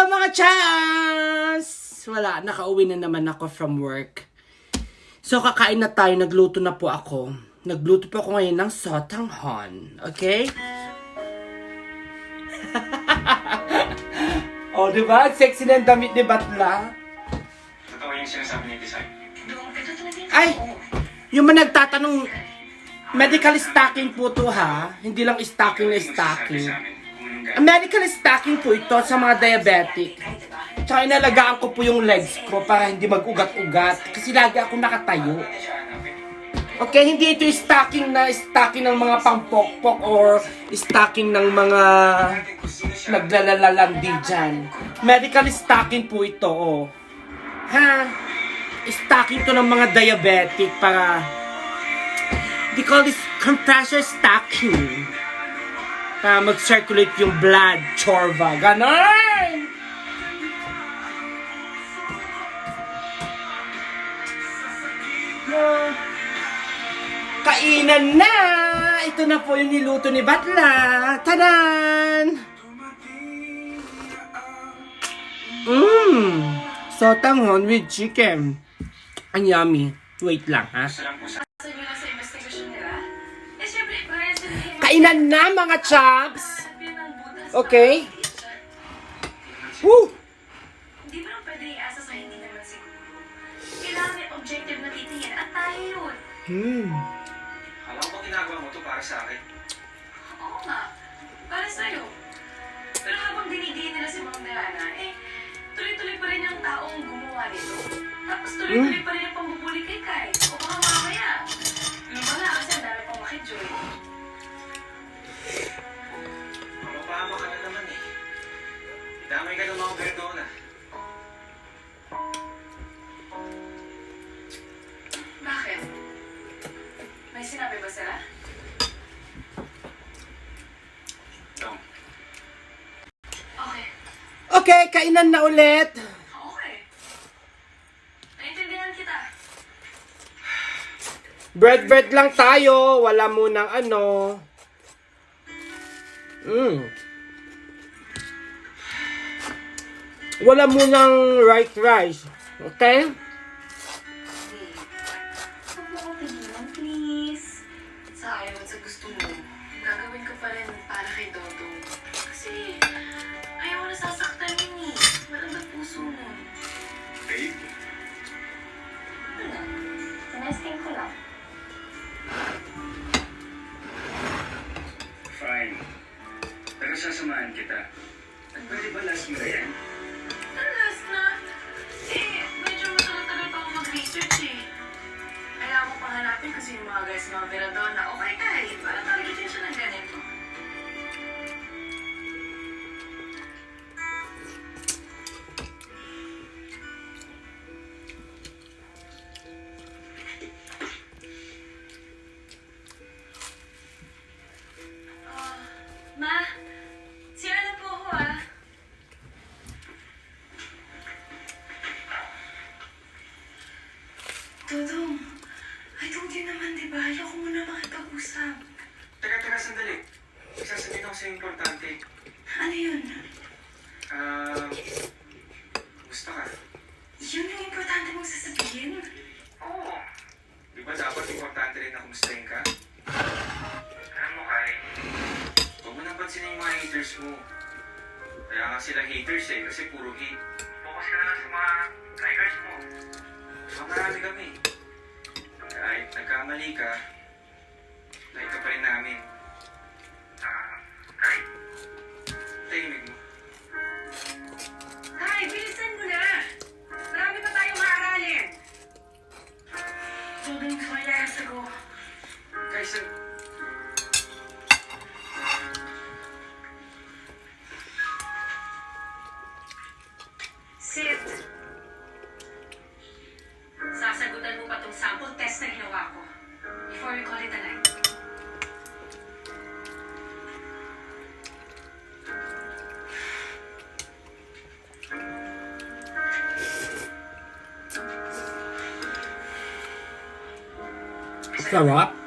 mga chans! Wala, nakauwi na naman ako from work. So kakain na tayo, nagluto na po ako. Nagluto po ako ngayon ng sotanghon. Okay? Oh, diba? Sexy na ang damit ni Batla. Totoo yung sinasabi niya, Design. Ay! Yung mga nagtatanong, medical stocking po to ha. Hindi lang stocking na stocking. Medical stocking po ito sa mga diabetic. Tsaka inalagaan ko po yung legs ko para hindi mag-ugat-ugat. Kasi lagi ako nakatayo. Okay, hindi ito stocking ng mga pangpokpok or stocking ng mga naglalalandi dyan. Medical stocking po ito, oh. Ha? Stocking to ng mga diabetic para... They call this compressor stocking. Para mag-circulate yung blood, chorba. Ganon! Kainan na! Ito na po yung niluto ni Batla. Tadan! Sotanghon with chicken. Ang yummy. Wait lang, ha? Kainan na, mga chops! Okay? Woo! Hindi mo lang pwede iasa sa hindi naman siguro. Kailangan may objective na titingin at tayo yun. Alam ko ginagawa mo to para sa akin. Oo nga, para sa'yo. Pero habang dinidiin nila si Ma'am Diana, tuloy-tuloy pa rin yung taong gumawa nito. Tapos tuloy-tuloy pa rin ang pambubuli kay Kai. O baka mamaya. Yung ba nga kasi ang dami pang makijoy. Mapapahama ka na naman eh. Damay ka ng mga Verdona. Bakit? May sinabi ba sila? No. Okay. Okay, kainan na ulit. Okay. Naintindihan kita. Bread lang tayo. Wala munang ano. Wala munang white rice. Okay? Huwag mo akong pigilan, please. Sa ayaw at sa gusto mo, gagawin ko pa rin para kay Dodong. Kasi, ayaw ko nasasaktan yun eh. Walang ang puso mo. Babe, Wala. Sinesting ko lang. fine. Pero sasamahan kita. At pwede ba last mo na yan? Talas na. Medyo matagal-tagal pa ako mag-research eh. Kailangan ko pang hanapin kasi yung mga guys sa mga Veradona. Okay kahit, parang targetin siya ng ganito. Ma, sira na po ako ah. Dodong, I told you naman, di ba? Ayoko muna makipag-usap. Teka, sandali. Sasabihin ako sa'yo importante. Ano yun? Gusto ka? Yun yung importante mong sasabihin? Oo. Di ba dapat importante rin na kumustahin ka? Alam mo, Kai, huwag mo nang pansinin yung mga haters mo. Kaya nga sila haters eh, kasi puro hate. Focus ka na lang sa mga likers mo. So, marami kami. Kahit nagkamali ka, like ka pa rin namin. Kai, tahimik mo. Tay, bilisan mo na! Marami pa tayong maaralin! Dodong, so I have to go. Kai, Sid, sasagutan mo pa tong sample test na ginawa ko before we call it a night. Sarap.